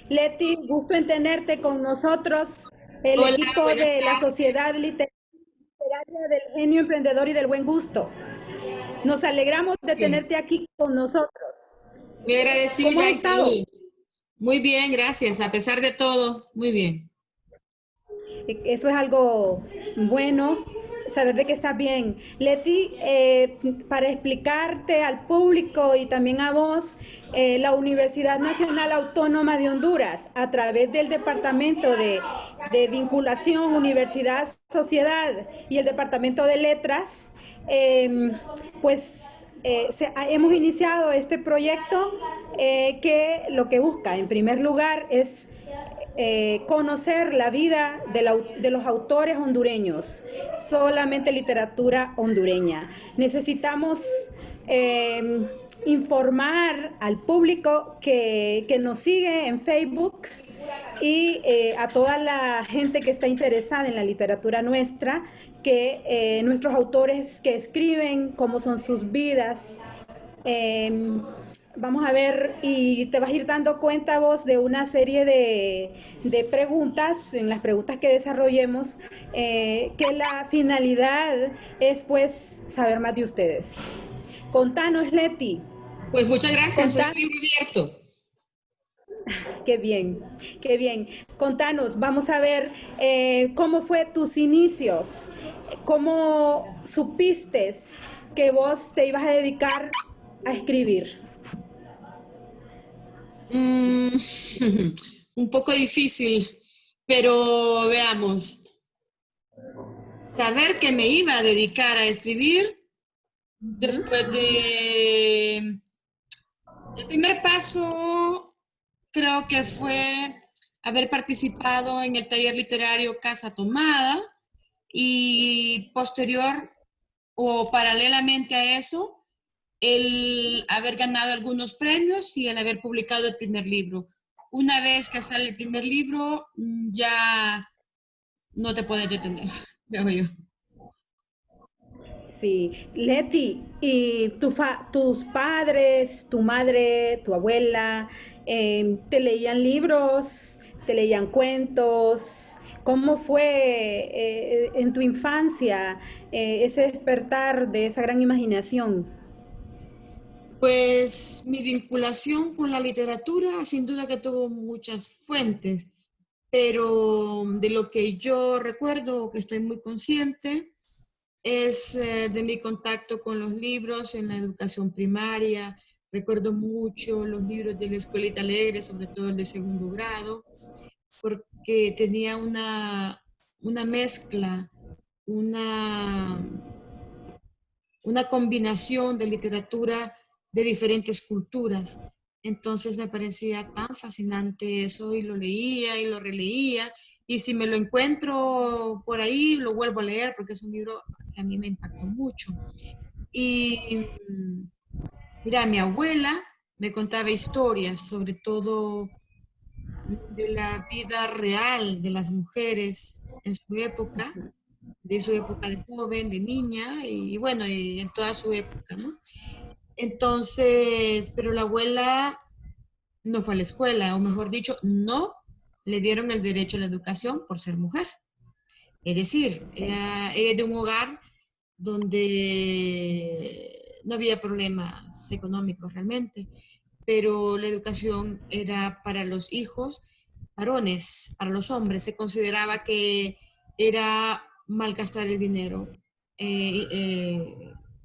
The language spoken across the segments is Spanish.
Leti, gusto en tenerte con nosotros, el Hola, equipo buenas de la tardes. Sociedad Literaria del Genio Emprendedor y del Buen Gusto. Nos alegramos de tenerte aquí con nosotros. Muy ¿Cómo has agradecida y estado? salud. Muy bien, gracias. A pesar de todo, muy bien. Eso es algo bueno, saber de que estás bien. Leti, para explicarte al público y también a vos, la Universidad Nacional Autónoma de Honduras, a través del Departamento de Vinculación, Universidad, Sociedad y el Departamento de Letras, pues hemos iniciado este proyecto que lo que busca, en primer lugar, es conocer la vida de los autores hondureños, solamente literatura hondureña. Necesitamos eh, informar al público que nos sigue en Facebook y a toda la gente que está interesada en la literatura nuestra, que nuestros autores que escriben, cómo son sus vidas. Vamos a ver y te vas a ir dando cuenta vos de una serie de preguntas, en las preguntas que desarrollemos, que la finalidad es pues saber más de ustedes. Contanos, Leti, Pues muchas gracias, soy un contanos, libro abierto. qué bien, qué bien. Contanos, vamos a ver cómo fue tus inicios, cómo supiste que vos te ibas a dedicar a escribir. Mm, un poco difícil, pero veamos. Saber que me iba a dedicar a escribir después de... El primer paso creo que fue haber participado en el taller literario Casa Tomada y posterior o paralelamente a eso, el haber ganado algunos premios y el haber publicado el primer libro. Una vez que sale el primer libro, ya no te puedes detener, veo yo. Sí, Leti, ¿y tus padres, tu madre, tu abuela, te leían libros, te leían cuentos? ¿Cómo fue en tu infancia ese despertar de esa gran imaginación? Pues mi vinculación con la literatura sin duda que tuvo muchas fuentes, pero de lo que yo recuerdo, que estoy muy consciente, es de mi contacto con los libros en la educación primaria. Recuerdo mucho los libros de la Escuelita Alegre, sobre todo el de segundo grado, porque tenía una mezcla, una, una combinación de literatura de diferentes culturas. Entonces me parecía tan fascinante eso y lo leía y lo releía. Y si me lo encuentro por ahí, lo vuelvo a leer porque es un libro que a mí me impactó mucho. Y mira, mi abuela me contaba historias, sobre todo de la vida real de las mujeres en su época, de su época de joven, de niña y bueno, y en toda su época, ¿no? Entonces, pero la abuela no fue a la escuela, o mejor dicho, no le dieron el derecho a la educación por ser mujer. Es decir, Sí. ella es de un hogar donde no había problemas económicos realmente, pero la educación era para los hijos varones, para los hombres. Se consideraba que era malgastar el dinero.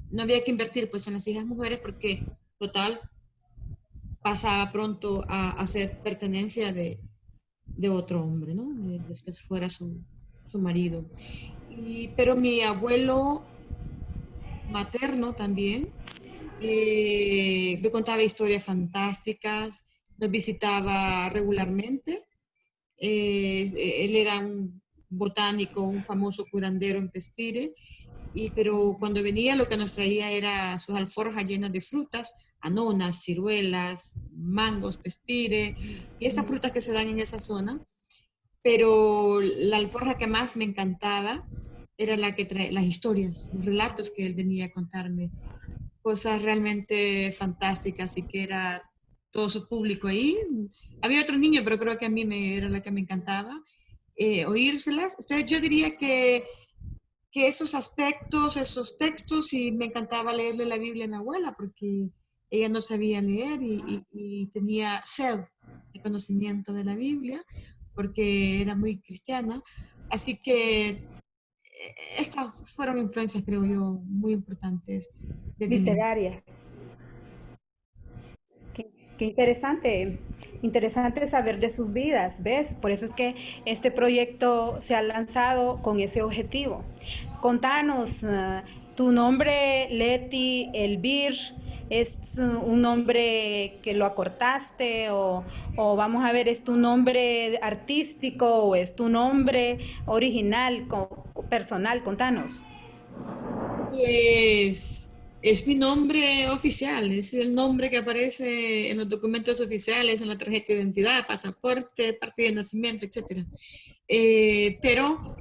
No había que invertir pues en las hijas mujeres porque total pasaba pronto a ser pertenencia de otro hombre, ¿no? De que fuera su marido. Pero mi abuelo materno también me contaba historias fantásticas, nos visitaba regularmente. Él era un botánico, un famoso curandero en Pespire, pero cuando venía lo que nos traía era sus alforjas llenas de frutas, anonas, ciruelas, mangos, pespire, y estas frutas que se dan en esa zona. Pero la alforja que más me encantaba era la que trae las historias, los relatos que él venía a contarme, cosas realmente fantásticas y que era todo su público ahí. Había otro niño, pero creo que a mí era la que me encantaba oírselas. Entonces yo diría que esos aspectos, esos textos, y me encantaba leerle la Biblia a mi abuela porque ella no sabía leer y tenía sed de conocimiento de la Biblia porque era muy cristiana. Así que estas fueron influencias, creo yo, muy importantes desde niña. Literarias. Qué, qué interesante, interesante saber de sus vidas, ¿ves? Por eso es que este proyecto se ha lanzado con ese objetivo. Contanos, tu nombre, Leti Elvir, ¿es un nombre que lo acortaste o vamos a ver, es tu nombre artístico o es tu nombre original, personal? Contanos. Pues es mi nombre oficial, es el nombre que aparece en los documentos oficiales, en la tarjeta de identidad, pasaporte, partida de nacimiento, etcétera. Pero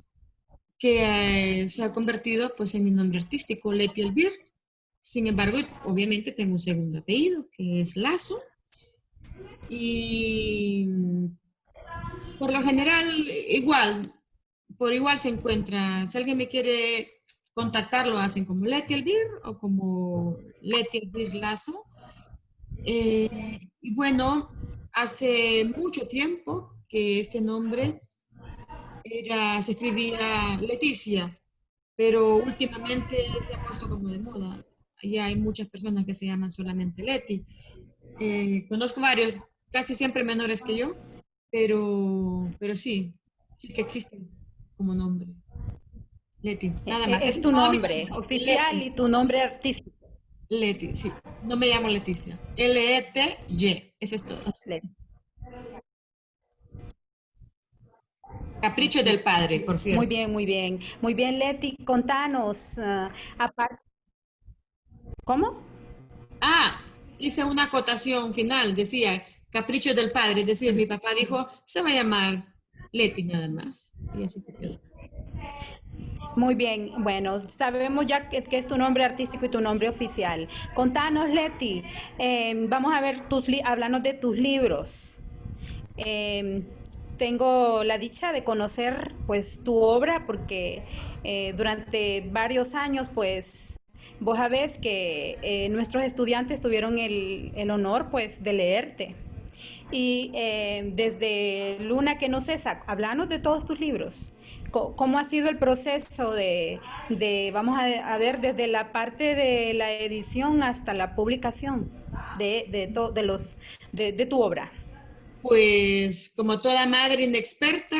que se ha convertido pues en mi nombre artístico, Leti Elvir. Sin embargo, obviamente tengo un segundo apellido, que es Lazo, y por lo general, igual, por igual se encuentra. Si alguien me quiere contactar, lo hacen como Leti Elvir o como Leti Elvir Lazo. Y bueno, hace mucho tiempo que este nombre se escribía Leticia, pero últimamente se ha puesto como de moda. Ya hay muchas personas que se llaman solamente Leti. Conozco varios, casi siempre menores que yo, pero sí, sí que existen como nombre. Leti, nada más. Ese Es es tu todo mi nombre nombre. oficial Leti, y tu nombre artístico. Leti, sí. No me llamo Leticia. Lety, eso es todo. Capricho del padre, por Muy cierto. bien, muy bien. Muy bien, Leti, contanos, ¿cómo? Ah, hice una acotación final, decía Capricho del padre, es decir, mi papá dijo, se va a llamar Leti nada más. Y así se quedó. Muy bien, bueno, sabemos ya que es tu nombre artístico y tu nombre oficial. Contanos, Leti, vamos a ver, háblanos de tus libros. Eh, Tengo la dicha de conocer pues tu obra porque durante varios años pues vos sabés que nuestros estudiantes tuvieron el honor pues de leerte. Y desde Luna que no cesa, hablanos de todos tus libros. ¿Cómo ha sido el proceso vamos a ver, desde la parte de la edición hasta la publicación de tu obra? Pues como toda madre inexperta,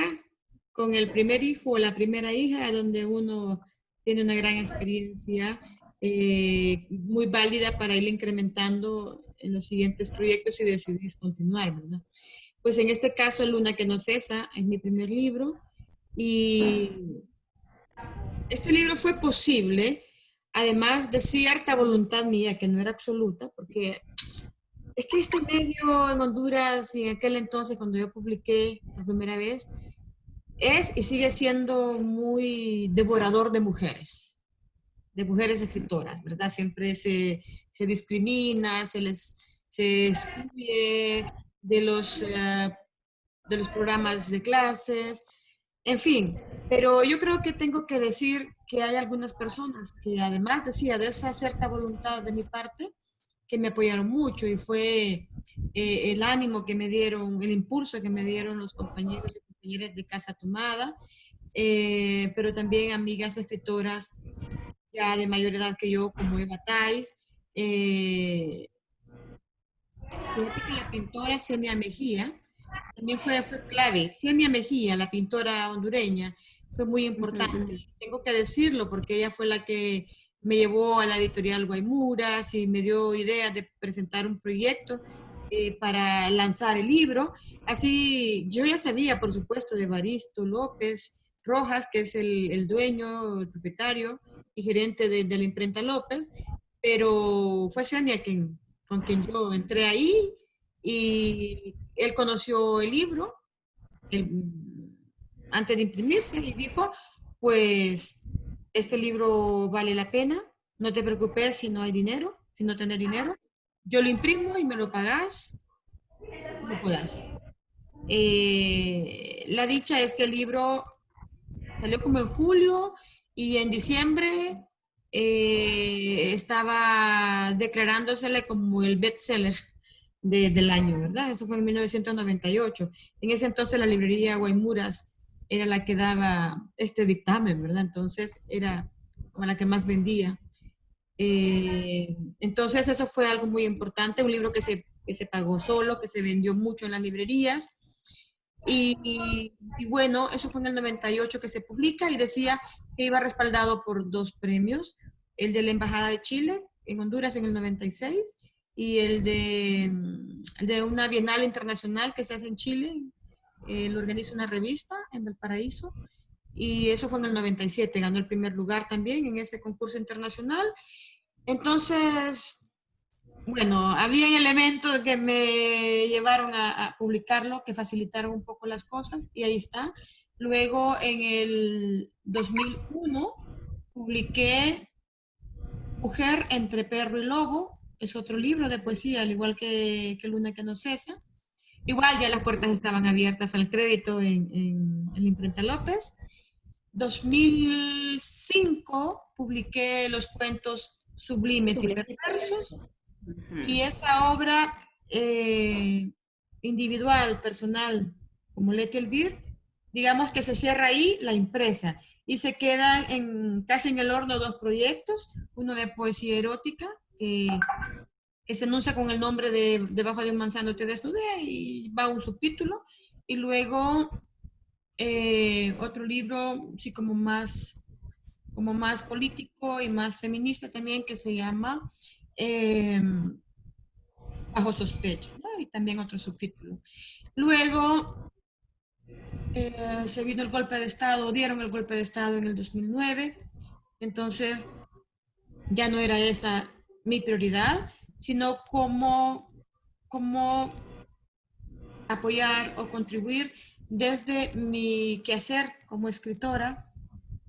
con el primer hijo o la primera hija, donde uno tiene una gran experiencia muy válida para ir incrementando en los siguientes proyectos y decidís continuar, ¿verdad? Pues en este caso, Luna que no cesa, es mi primer libro y este libro fue posible, además de cierta voluntad mía, que no era absoluta, porque es que este medio en Honduras y en aquel entonces, cuando yo publiqué por primera vez, es y sigue siendo muy devorador de mujeres escritoras, ¿verdad? Siempre se discrimina, se excluye de de los programas de clases, en fin. Pero yo creo que tengo que decir que hay algunas personas que además decía de esa cierta voluntad de mi parte, que me apoyaron mucho y fue el ánimo que me dieron, el impulso que me dieron los compañeros y compañeras de Casa Tomada, pero también amigas escritoras ya de mayor edad que yo, como Eva Tais. Fíjate que la pintora Xenia Mejía también fue clave. Xenia Mejía, la pintora hondureña, fue muy importante. Tengo que decirlo porque ella fue la que me llevó a la editorial Guaymuras y me dio idea de presentar un proyecto para lanzar el libro. Así, yo ya sabía, por supuesto, de Baristo López Rojas, que es el dueño, el propietario y gerente de la imprenta López, pero fue Xenia con quien yo entré ahí y él conoció el libro él, antes de imprimirse y dijo, pues este libro vale la pena, no te preocupes si no hay dinero, si no tenés dinero, yo lo imprimo y me lo pagás como puedas. La dicha es que el libro salió como en julio y en diciembre estaba declarándosele como el bestseller del año, ¿verdad? Eso fue en 1998. En ese entonces la librería Guaymuras era la que daba este dictamen, ¿verdad? Entonces era como la que más vendía. Entonces eso fue algo muy importante, un libro que se pagó solo, que se vendió mucho en las librerías. Y bueno, eso fue en el 98 que se publica y decía que iba respaldado por dos premios, el de la Embajada de Chile en Honduras en el 96 y el de una Bienal Internacional que se hace en Chile, lo organiza una revista en Valparaíso y eso fue en el 97, ganó el primer lugar también en ese concurso internacional. Entonces, bueno, había elementos que me llevaron a publicarlo, que facilitaron un poco las cosas, y ahí está. Luego, en el 2001, publiqué Mujer entre perro y lobo, es otro libro de poesía, al igual que Luna que no cesa. Igual ya las puertas estaban abiertas al crédito en la imprenta López. 2005 publiqué los cuentos Sublimes y Perversos y esa obra individual, personal, como Leti Elvir, digamos que se cierra ahí la impresa y se quedan casi en el horno dos proyectos, uno de poesía erótica, que se anuncia con el nombre de Debajo de un manzano te desnudé y va un subtítulo, y luego otro libro, sí, como más político y más feminista también, que se llama eh, Bajo sospecha, ¿no? Y también otro subtítulo. Luego se vino el golpe de Estado, dieron el golpe de Estado en el 2009, entonces ya no era esa mi prioridad, sino cómo apoyar o contribuir desde mi quehacer como escritora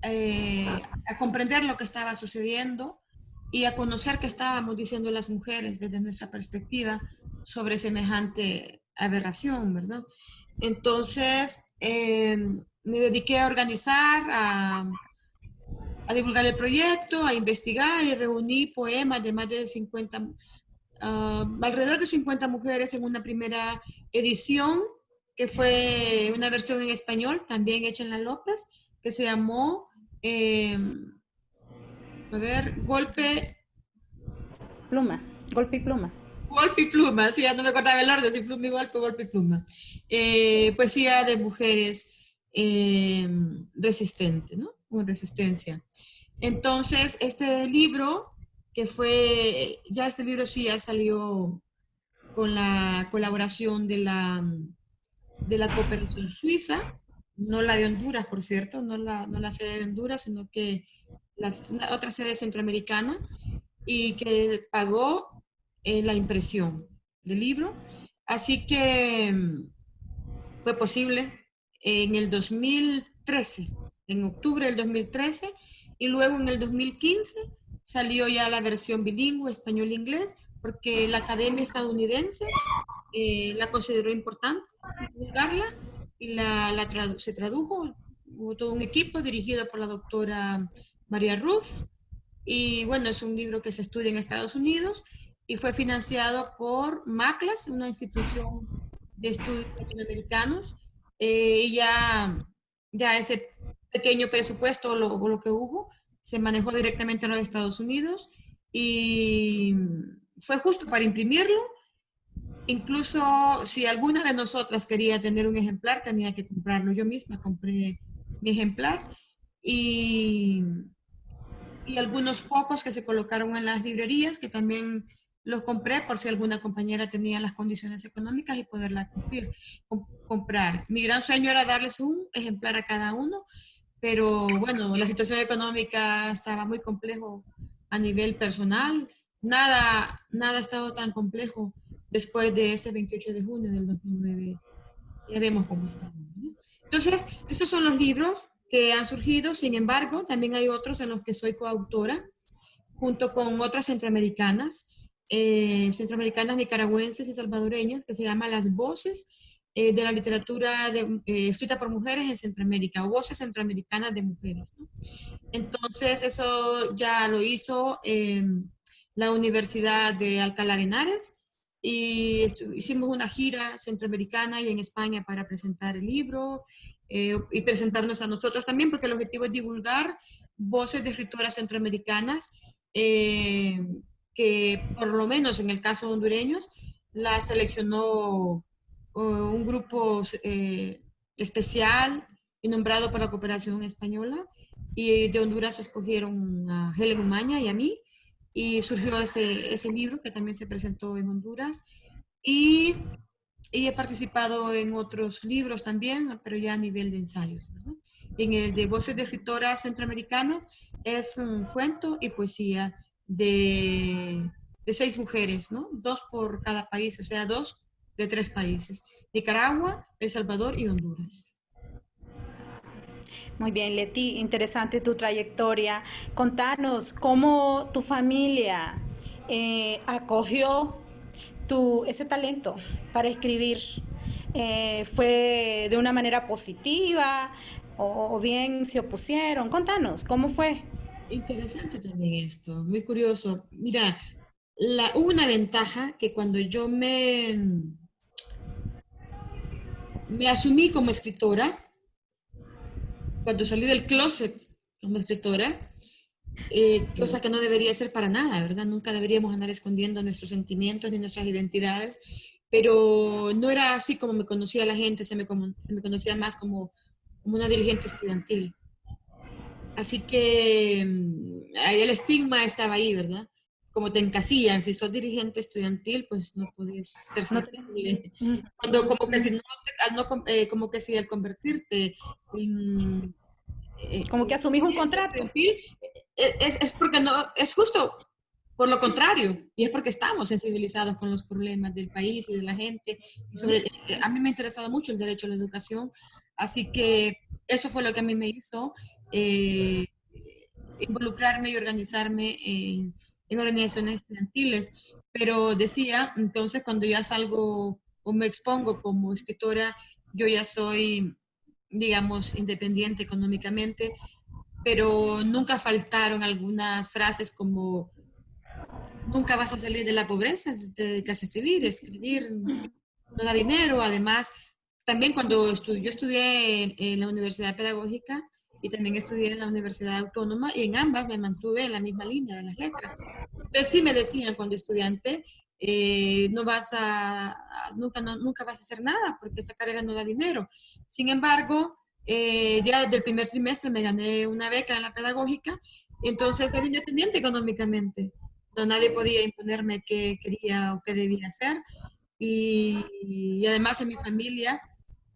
a comprender lo que estaba sucediendo y a conocer qué estábamos diciendo las mujeres desde nuestra perspectiva sobre semejante aberración, ¿verdad? Entonces, me dediqué a organizar, a divulgar el proyecto, a investigar y reuní poemas de más de 50, alrededor de 50 mujeres en una primera edición, que fue una versión en español, también hecha en la López, que se llamó, eh, a ver, Pluma, golpe y pluma. Golpe y pluma, sí, ya no me acordaba el orden, si pluma y golpe, golpe y pluma. Poesía de mujeres resistentes, ¿no? Con resistencia. Entonces, este libro, que fue, ya este libro sí ya salió con la colaboración de la cooperación suiza, no la de Honduras, por cierto, no la sede de Honduras, sino que la otra sede centroamericana, y que pagó la impresión del libro. Así que fue posible en el 2013, en octubre del 2013, y luego en el 2015 salió ya la versión bilingüe español-inglés, porque la Academia Estadounidense la consideró importante divulgarla y se tradujo. Hubo todo un equipo dirigido por la doctora María Ruff, y bueno, es un libro que se estudia en Estados Unidos y fue financiado por MACLAS, una institución de estudios latinoamericanos, y ya ese pequeño presupuesto, lo que hubo, se manejó directamente en los Estados Unidos y fue justo para imprimirlo. Incluso si alguna de nosotras quería tener un ejemplar, tenía que comprarlo. Yo misma compré mi ejemplar y, y algunos pocos que se colocaron en las librerías, que también los compré por si alguna compañera tenía las condiciones económicas y poderla comprar. Mi gran sueño era darles un ejemplar a cada uno, pero bueno, la situación económica estaba muy complejo a nivel personal. Nada ha estado tan complejo después de ese 28 de junio del 2009. Ya vemos cómo estamos, ¿no? Entonces, estos son los libros que han surgido. Sin embargo, también hay otros en los que soy coautora, junto con otras centroamericanas. centroamericanas, nicaragüenses y salvadoreñas que se llama Las Voces de la literatura escrita por mujeres en Centroamérica, o Voces Centroamericanas de Mujeres, ¿no? Entonces, eso ya lo hizo la Universidad de Alcalá de Henares y hicimos una gira centroamericana y en España para presentar el libro y presentarnos a nosotros también, porque el objetivo es divulgar voces de escritoras centroamericanas eh, que, por lo menos en el caso hondureños, la seleccionó un grupo especial y nombrado para la cooperación española, y de Honduras escogieron a Helen Umaña y a mí, y surgió ese libro que también se presentó en Honduras, y, y he participado en otros libros también, pero ya a nivel de ensayos, ¿verdad? En el de Voces de Escritoras Centroamericanas es un cuento y poesía de 6 mujeres, ¿no? 2 por cada país, o sea, 2 de 3 países: Nicaragua, El Salvador y Honduras. Muy bien, Leti, interesante tu trayectoria. Contanos cómo tu familia acogió ese talento para escribir. ¿Fue de una manera positiva o bien se opusieron? Contanos, ¿cómo fue? Interesante también esto, muy curioso. Mira, hubo una ventaja que cuando yo me asumí como escritora, cuando salí del closet como escritora, cosa que no debería ser para nada, ¿verdad? Nunca deberíamos andar escondiendo nuestros sentimientos ni nuestras identidades, pero no era así como me conocía la gente, se me conocía más como una dirigente estudiantil. Así que ahí el estigma estaba ahí, ¿verdad? Como te encasillan, si sos dirigente estudiantil, pues no puedes ser No te- sensible. Mm, Cuando como que mm, si no, como que si al convertirte en, Como que asumís un dirigente contrato. estudiantil, es porque no, es justo por lo contrario, y es porque estamos sensibilizados con los problemas del país y de la gente. A mí me ha interesado mucho el derecho a la educación, así que eso fue lo que a mí me hizo eh, involucrarme y organizarme en organizaciones estudiantiles. Pero decía, entonces cuando ya salgo o me expongo como escritora, yo ya soy, digamos, independiente económicamente, pero nunca faltaron algunas frases como: nunca vas a salir de la pobreza si te dedicas a escribir, escribir no da dinero. Además, también cuando yo estudié en la Universidad Pedagógica y también estudié en la Universidad Autónoma, y en ambas me mantuve en la misma línea de las letras. Entonces sí me decían cuando estudiante, no vas nunca, nunca vas a hacer nada porque esa carrera no da dinero. Sin embargo, ya desde el primer trimestre me gané una beca en la pedagógica, entonces era independiente económicamente. No, nadie podía imponerme qué quería o qué debía hacer. Y además en mi familia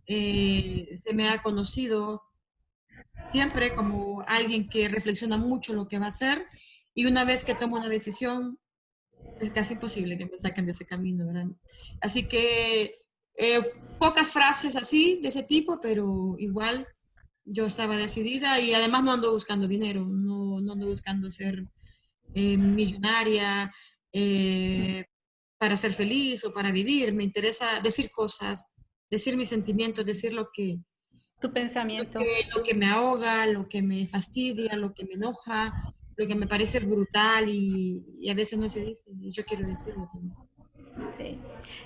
se me ha conocido siempre como alguien que reflexiona mucho lo que va a hacer, y una vez que tomo una decisión es casi imposible que me saquen de ese camino, ¿verdad? Así que eh, pocas frases así, de ese tipo, pero igual yo estaba decidida, y además no ando buscando dinero, no ando buscando ser millonaria eh, para ser feliz o para vivir. Me interesa decir cosas, decir mis sentimientos, decir Tu pensamiento. lo que me ahoga, lo que me fastidia, lo que me enoja, lo que me parece brutal y a veces no se dice. Y yo quiero decirlo también. Sí,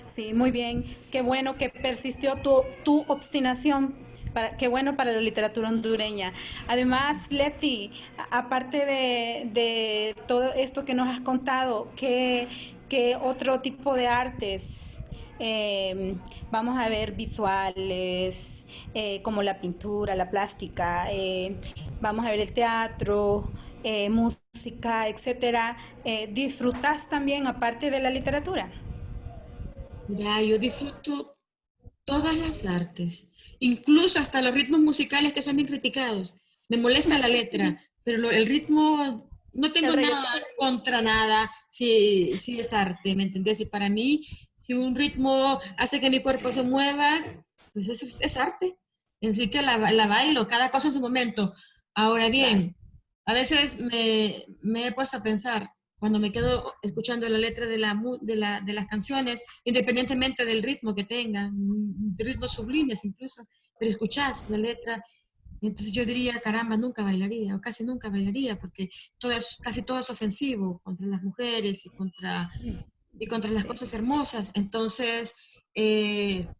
sí, muy bien. Qué bueno que persistió tu obstinación. Qué bueno para la literatura hondureña. Además, Leti, aparte de todo esto que nos has contado, ¿qué otro tipo de artes? Vamos a ver visuales, como la pintura, la plástica, vamos a ver el teatro, música, etcétera. ¿Disfrutas también aparte de la literatura? Mira, yo disfruto todas las artes, incluso hasta los ritmos musicales que son bien criticados. Me molesta la letra, pero el ritmo, no El tengo nada reggaetón. contra nada si es arte, ¿me entendés? Y para mí, si un ritmo hace que mi cuerpo se mueva, pues eso es arte. Así que la bailo, cada cosa en su momento. Ahora Claro. bien, a veces me he puesto a pensar, cuando me quedo escuchando la letra de las canciones, independientemente del ritmo que tengan, ritmos sublimes incluso, pero escuchás la letra, entonces yo diría, caramba, nunca bailaría, o casi nunca bailaría, porque casi todo es ofensivo contra las mujeres y contra las Sí. cosas hermosas. Entonces,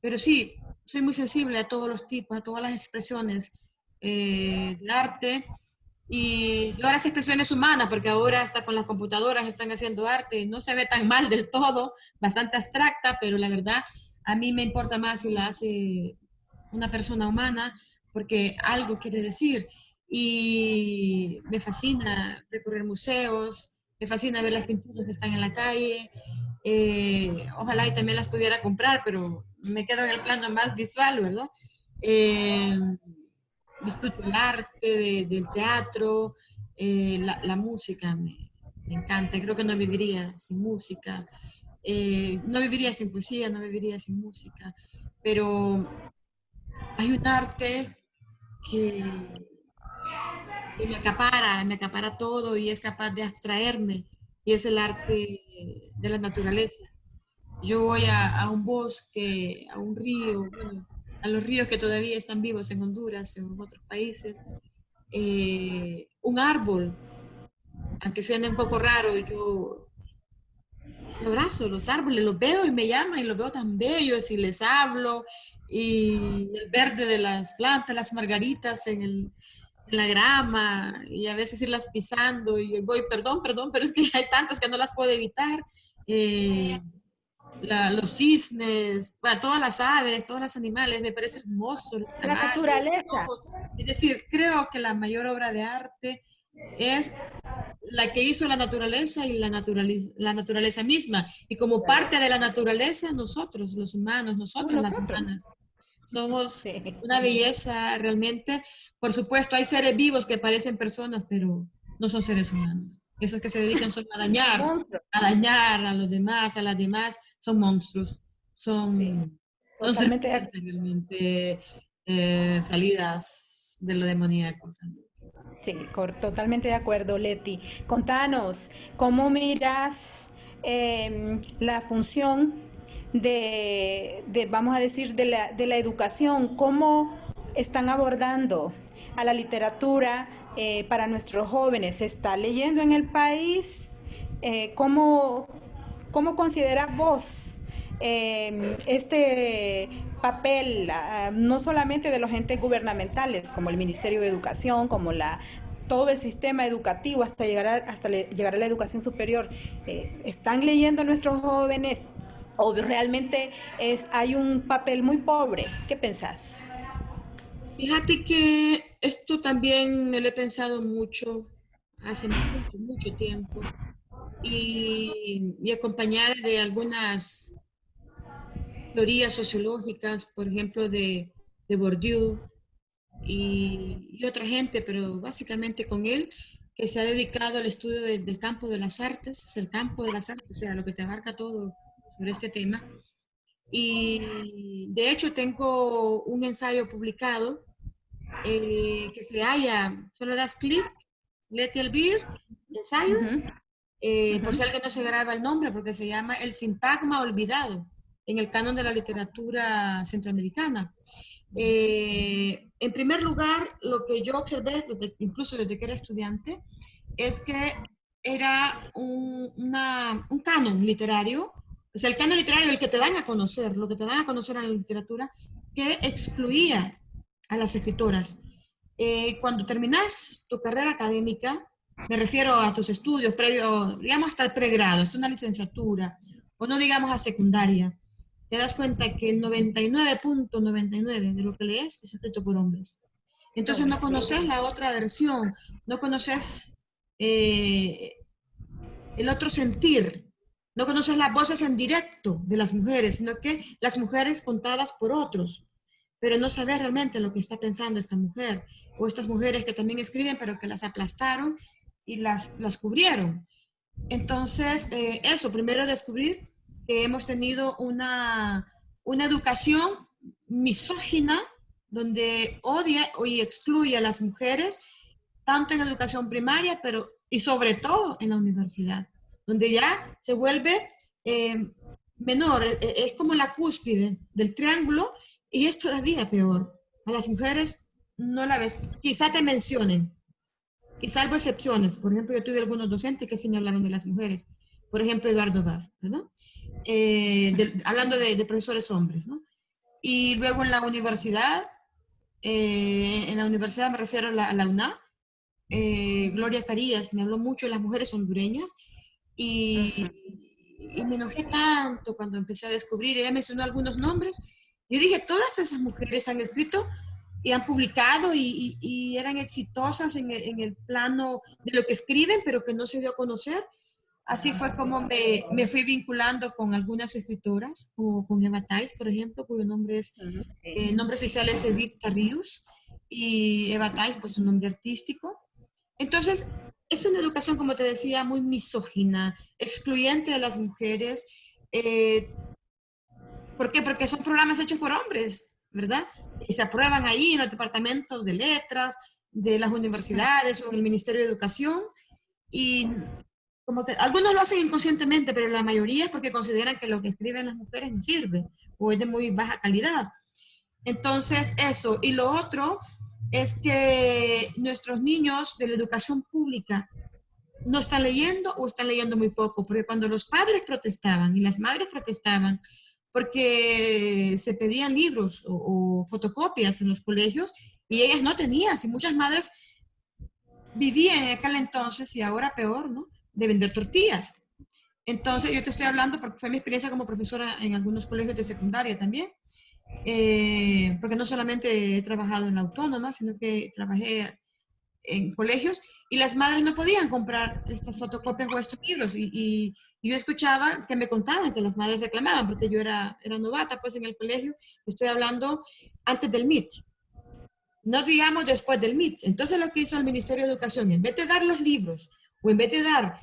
pero sí, soy muy sensible a todos los tipos, a todas las expresiones del arte y todas las expresiones humanas, porque ahora hasta con las computadoras están haciendo arte, no se ve tan mal del todo, bastante abstracta, pero la verdad a mí me importa más si la hace una persona humana, porque algo quiere decir. Y me fascina recorrer museos, me fascina ver las pinturas que están en la calle. Ojalá y también las pudiera comprar, pero me quedo en el plano más visual, ¿verdad? Eh, Disfruto el arte, del teatro, la música me encanta. Creo que no viviría sin música. No viviría sin poesía, no viviría sin música. Pero hay un arte que, que me acapara todo y es capaz de abstraerme, y es el arte de la naturaleza. Yo voy a un bosque, a un río, bueno, a los ríos que todavía están vivos en Honduras, en otros países, un árbol, aunque suene un poco raro, yo lo abrazo, los árboles, los veo y me llaman y los veo tan bellos y les hablo, y el verde de las plantas, las margaritas en la grama, y a veces irlas pisando y voy, perdón, perdón, pero es que hay tantas que no las puedo evitar. Eh, los cisnes, bueno, todas las aves, todos los animales, me parece hermoso, los La caballos, naturaleza. todos. Es decir, creo que la mayor obra de arte es la que hizo la naturaleza y la naturaleza misma. Y como parte de la naturaleza, nosotros, los humanos, Somos nosotras las nosotros. humanas, somos Sí. una belleza realmente. Por supuesto, hay seres vivos que parecen personas, pero no son seres humanos. Esos que se dedican solo Monstruo. a dañar a los demás, a las demás, son monstruos, Sí. son Totalmente de acuerdo. serpientes realmente salidas de lo demoníaco. Sí, totalmente de acuerdo, Leti. Contanos, ¿cómo miras la función vamos a decir, de la educación? ¿Cómo están abordando a la literatura para nuestros jóvenes? ¿Se está leyendo en el país? ¿Cómo, cómo consideras vos este papel, no solamente de los entes gubernamentales, como el Ministerio de Educación, como todo el sistema educativo llegar a la educación superior? ¿Están leyendo nuestros jóvenes o realmente hay un papel muy pobre? ¿Qué pensás? Fíjate que esto también me lo he pensado mucho, hace mucho, mucho tiempo, y acompañada de algunas teorías sociológicas, por ejemplo, de Bourdieu y otra gente, pero básicamente con él, que se ha dedicado al estudio del campo de las artes, es el campo de las artes, o sea, lo que te abarca todo sobre este tema. Y de hecho tengo un ensayo publicado que se halla, solo das clic, Let It Be, ensayos, Ujú, por si ujú. alguien no se graba el nombre, porque se llama El sintagma olvidado en el canon de la literatura centroamericana. En primer lugar, lo que yo observé, incluso desde que era estudiante, es que era un canon literario, o sea, el canon literario, el que te dan a conocer, lo que te dan a conocer en la literatura, que excluía a las escritoras. Cuando terminas tu carrera académica, me refiero a tus estudios previo, digamos hasta el pregrado, hasta una licenciatura, o no digamos a secundaria, te das cuenta que el 99.99 de lo que lees es escrito por hombres. Entonces Hombre, no sí. conoces la otra versión, no conoces eh, el otro sentir, no conoces las voces en directo de las mujeres, sino que las mujeres contadas por otros, pero no sabes realmente lo que está pensando esta mujer, o estas mujeres que también escriben, pero que las aplastaron y las cubrieron. Entonces, eso, primero descubrir que hemos tenido una educación misógina donde odia y excluye a las mujeres, tanto en educación primaria, pero y sobre todo en la universidad. donde ya se vuelve menor, es como la cúspide del triángulo y es todavía peor. A las mujeres no la ves, quizá te mencionen, y salvo excepciones. Por ejemplo, yo tuve algunos docentes que sí me hablaron de las mujeres. Por ejemplo, Eduardo Bar, ¿no? Hablando de profesores hombres, ¿no? Y luego en la universidad me refiero a la UNA, Gloria Carías me habló mucho de las mujeres hondureñas y, y me enojé tanto cuando empecé a descubrir, ella mencionó algunos nombres. Yo dije, todas esas mujeres han escrito y han publicado y eran exitosas en el plano de lo que escriben, pero que no se dio a conocer. Así fue como me fui vinculando con algunas escritoras, como con Eva Tais, por ejemplo, cuyo nombre es, Sí. el nombre oficial es Edith Carrius, y Eva Tais, pues su nombre artístico. Entonces, es una educación, como te decía, muy misógina, excluyente de las mujeres. Eh, ¿Por qué? Porque son programas hechos por hombres, ¿verdad? Y se aprueban ahí en los departamentos de letras, de las universidades o en el Ministerio de Educación. Y como que algunos lo hacen inconscientemente, pero la mayoría es porque consideran que lo que escriben las mujeres no sirve o es de muy baja calidad. Entonces, eso. Y lo otro es que nuestros niños de la educación pública no están leyendo o están leyendo muy poco, porque cuando los padres protestaban y las madres protestaban porque se pedían libros o fotocopias en los colegios y ellas no tenían, y muchas madres vivían en aquel entonces y ahora peor, ¿no? De vender tortillas. Entonces, yo te estoy hablando porque fue mi experiencia como profesora en algunos colegios de secundaria también, porque no solamente he trabajado en la autónoma, sino que trabajé en colegios y las madres no podían comprar estas fotocopias o estos libros y yo escuchaba que me contaban que las madres reclamaban porque yo era novata pues en el colegio, estoy hablando antes del MIT, no digamos después del MIT. Entonces lo que hizo el Ministerio de Educación, en vez de dar los libros o en vez de dar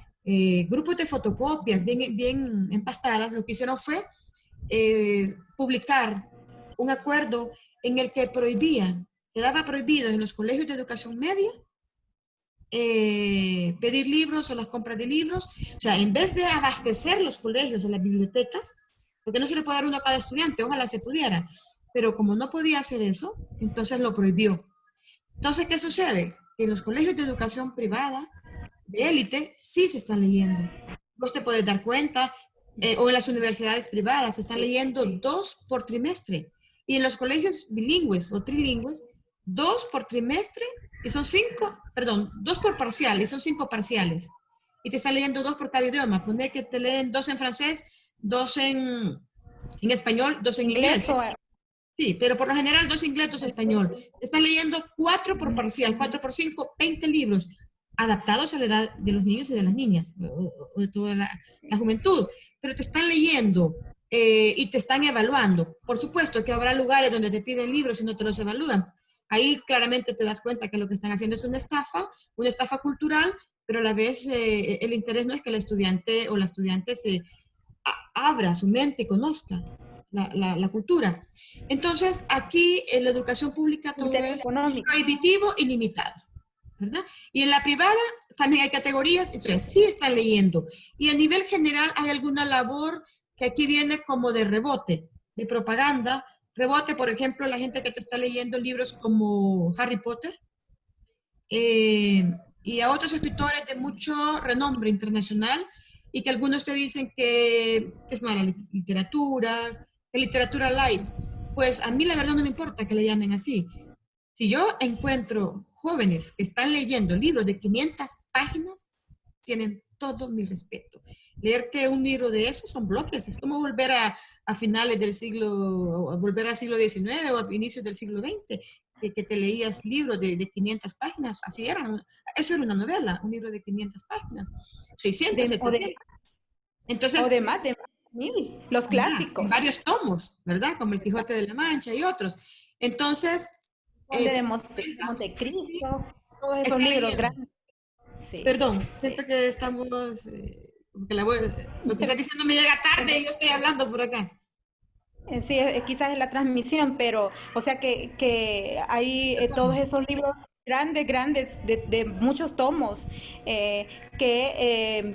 grupos de fotocopias bien empastadas, lo que hicieron fue publicar un acuerdo en el que prohibían, quedaba prohibido en los colegios de educación media pedir libros o las compras de libros. O sea, en vez de abastecer los colegios o las bibliotecas, porque no se le puede dar uno a cada estudiante, ojalá se pudiera, pero como no podía hacer eso, entonces lo prohibió. Entonces, ¿qué sucede? Que en los colegios de educación privada, de élite, sí se están leyendo. Vos te puedes dar cuenta, o en las universidades privadas, se están leyendo 2 por trimestre. Y en los colegios bilingües o trilingües, 2 por trimestre y son 5, perdón, 2 por parcial y son 5 parciales. Y te están leyendo 2 por cada idioma. Pone que te leen 2 en francés, 2 en español, 2 en inglés. Inglés o Sí, pero por lo general 2 inglés, 2 español. Están leyendo 4 por parcial, 4 por 5, 20 libros adaptados a la edad de los niños y de las niñas, o de toda la juventud. Pero te están leyendo y te están evaluando. Por supuesto que habrá lugares donde te piden libros y no te los evalúan. Ahí claramente te das cuenta que lo que están haciendo es una estafa cultural, pero a la vez el interés no es que el estudiante o la estudiante se abra su mente y conozca la cultura. Entonces, aquí en la educación pública todo interés es económico. prohibitivo y limitado, ¿verdad? Y en la privada también hay categorías, entonces sí están leyendo. Y a nivel general hay alguna labor que aquí viene como de rebote, de propaganda. Rebote, por ejemplo, la gente que te está leyendo libros como Harry Potter, eh, y a otros escritores de mucho renombre internacional y que algunos te dicen que es mala literatura, que literatura light. Pues a mí la verdad no me importa que le llamen así. Si yo encuentro jóvenes que están leyendo libros de 500 páginas, tienen todo mi respeto. Leer que un libro de esos son bloques, es como volver a finales del siglo, o volver al siglo XIX o a inicios del siglo XX, que te leías libros de 500 páginas, así eran. Eso era una novela, un libro de 500 páginas, 600, De, 700. o Entonces, de más, mil, los más, en clásicos. varios tomos, ¿verdad? Como El Quijote de la Mancha y otros. Entonces, Conde te de das cuenta que sí, Montecristo, todos esos está libros leyendo. grandes. Sí, Perdón, sí. siento que estamos, porque lo que estás diciendo me llega tarde y yo estoy hablando por acá. Sí, quizás es la transmisión, pero, o sea que hay todos Perdón. esos libros grandes, grandes, de muchos tomos,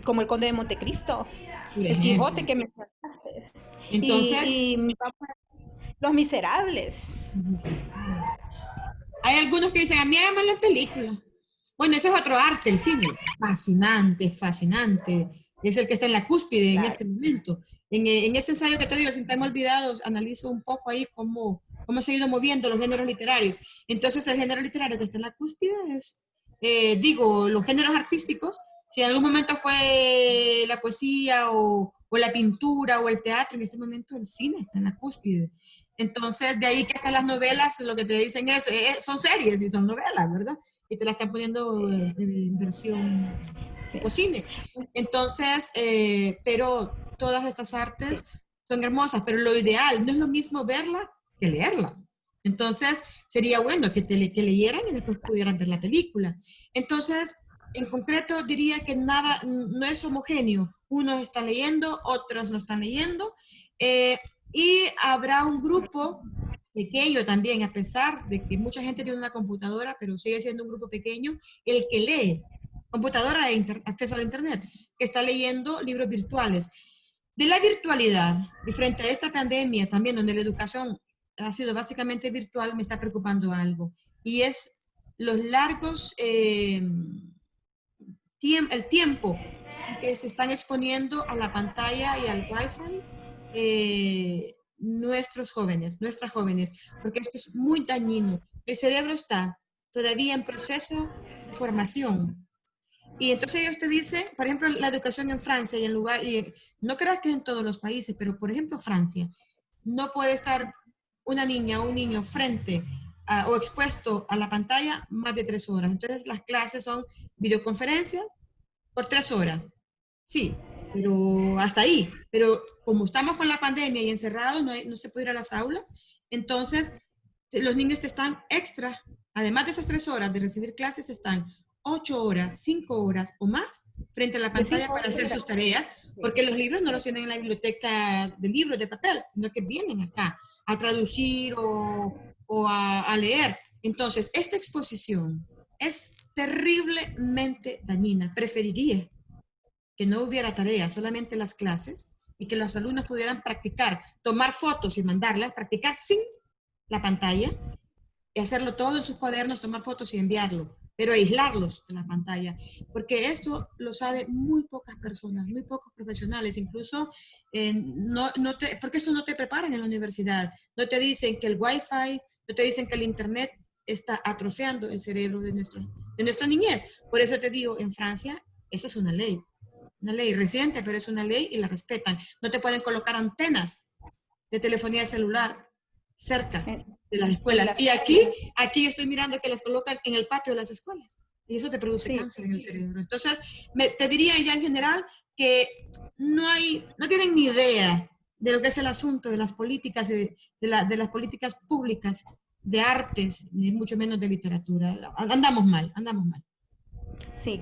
como El Conde de Montecristo, por El Quijote ejemplo. que mencionaste, Entonces, y Los Miserables. hay algunos que dicen, a mí háganmelo en película. Bueno, ese es otro arte, el cine. Fascinante, fascinante. Es el que está en la cúspide en Claro. este momento. En ese ensayo que te digo, sin tema olvidado, analizo un poco ahí cómo se han ido moviendo los géneros literarios. Entonces, el género literario que está en la cúspide es, digo, los géneros artísticos. Si en algún momento fue la poesía o la pintura o el teatro, en este momento el cine está en la cúspide. Entonces, de ahí que están las novelas, lo que te dicen es, son series y son novelas, ¿verdad? Y te la están poniendo en versión Sí, tipo cine. Entonces, pero todas estas sí. artes son hermosas, pero lo ideal no es lo mismo verla que leerla. Entonces, sería bueno que leyeran y después pudieran ver la película. Entonces, en concreto, diría que nada, no es homogéneo. Unos están leyendo, otros no están leyendo. Eh, y habrá un grupo pequeño también, a pesar de que mucha gente tiene una computadora, pero sigue siendo un grupo pequeño, el que lee, computadora e acceso al Internet, que está leyendo libros virtuales. De la virtualidad, y frente a esta pandemia también, donde la educación ha sido básicamente virtual, me está preocupando algo, y es los largos, el tiempo que se están exponiendo a la pantalla y al wifi nuestros jóvenes, nuestras jóvenes, porque esto es muy dañino. El cerebro está todavía en proceso de formación. Y entonces ellos te dicen, por ejemplo, la educación en Francia y en lugar, y no creas que en todos los países, pero por ejemplo Francia, no puede estar una niña o un niño frente o expuesto a la pantalla más de 3 horas. Entonces las clases son videoconferencias por 3 horas. Sí, pero hasta ahí. Pero como estamos con la pandemia y encerrados, no se puede ir a las aulas, entonces los niños te están extra, además de esas 3 horas de recibir clases, están 8 horas, 5 horas o más frente a la De pantalla cinco para hacer horas. sus tareas, Sí, porque los libros no los tienen en la biblioteca de libros de papel, sino que vienen acá a traducir o a leer. Entonces, esta exposición es terriblemente dañina. Preferiría que no hubiera tareas, solamente las clases, y que los alumnos pudieran practicar, tomar fotos y mandarlas, practicar sin la pantalla y hacerlo todo en sus cuadernos, tomar fotos y enviarlo, pero aislarlos de la pantalla, porque esto lo sabe muy pocas personas, muy pocos profesionales, incluso porque esto no te preparan en la universidad, no te dicen que el wifi, no te dicen que el internet está atrofiando el cerebro de nuestra niñez. Por eso te digo, en Francia, eso es una ley reciente, pero es una ley y la respetan. No te pueden colocar antenas de telefonía celular cerca de las en escuelas. las Y aulas. aquí estoy mirando que las colocan en el patio de las escuelas. Y eso te produce Sí, cáncer en el cerebro. Entonces, te diría ya en general que no tienen ni idea de lo que es el asunto de las políticas, de las políticas públicas, de artes, ni mucho menos de literatura. Andamos mal, andamos mal. sí,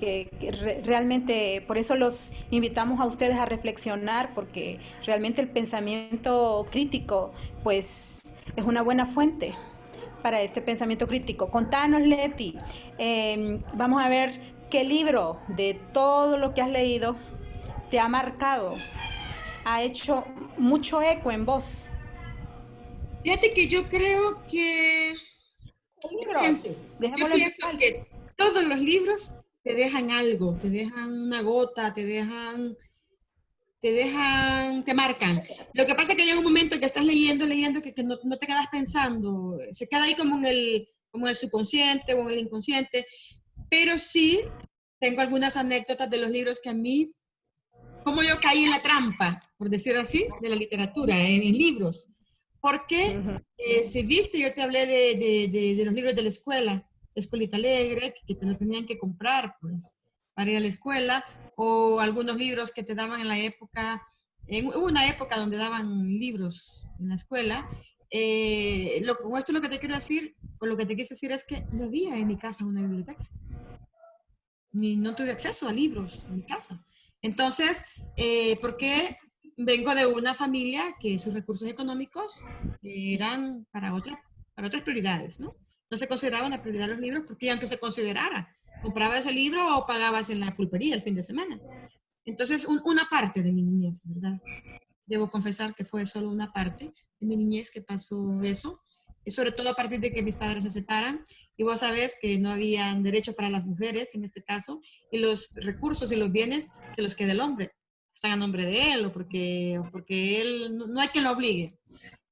realmente por eso los invitamos a ustedes a reflexionar, porque realmente el pensamiento crítico, pues, es una buena fuente para este pensamiento crítico. Contanos, Leti, vamos a ver qué libro de todo lo que has leído te ha marcado, ha hecho mucho eco en vos. Fíjate que yo pienso, Libros, yo dejémoslo en pienso plural. que todos los libros te dejan algo, te dejan una gota, te marcan. Lo que pasa es que llega un momento que estás leyendo, que no te quedas pensando, se queda ahí como en el subconsciente o en el inconsciente, pero sí tengo algunas anécdotas de los libros que a mí, como yo caí en la trampa, por decirlo así, de la literatura, en libros. Porque si viste, yo te hablé de los libros de la escuela, Escuelita Alegre, que te lo tenían que comprar, pues, para ir a la escuela, o algunos libros que te daban en la época, hubo una época donde daban libros en la escuela. Con esto lo que te quiero decir, o lo que te quise decir es que no había en mi casa una biblioteca ni no tuve acceso a libros en mi casa. Entonces, porque vengo de una familia que sus recursos económicos eran para otra. para otras prioridades, ¿no? No se consideraba una prioridad los libros porque aunque se considerara, comprabas el libro o pagabas en la pulpería el fin de semana. Entonces, una parte de mi niñez, ¿verdad? Debo confesar que fue solo una parte de mi niñez que pasó eso, y sobre todo a partir de que mis padres se separan, y vos sabés que no había derechos para las mujeres en este caso, y los recursos y los bienes se los queda el hombre, están a nombre de él, o porque él, no hay quien lo obligue.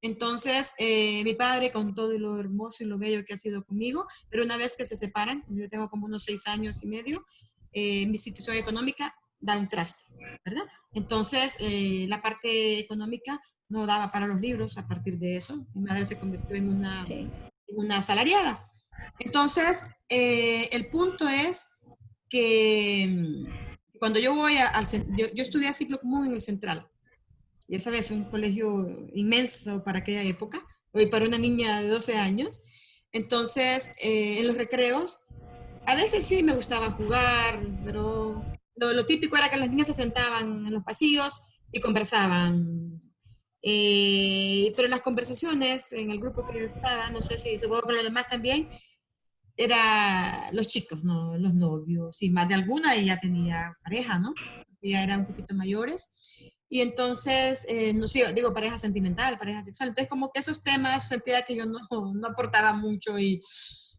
Entonces, mi padre, con todo lo hermoso y lo bello que ha sido conmigo, pero una vez que se separan, yo tengo como unos 6 años y medio, mi situación económica da un traste, ¿verdad? Entonces, la parte económica no daba para los libros a partir de eso. Mi madre se convirtió Sí. en una asalariada. Entonces, el punto es que cuando yo voy yo estudié ciclo común en el Central, ya sabes, un colegio inmenso para aquella época, hoy para una niña de 12 años. Entonces, en los recreos, a veces sí me gustaba jugar, pero lo típico era que las niñas se sentaban en los pasillos y conversaban. Pero las conversaciones en el grupo que yo estaba, no sé si supongo que los demás también, era los chicos, ¿no? Los novios, y más de alguna ella tenía pareja, ¿no? Ya eran un poquito mayores. Y entonces, no sé, digo pareja sentimental, pareja sexual. Entonces, como que esos temas sentía que yo no aportaba mucho y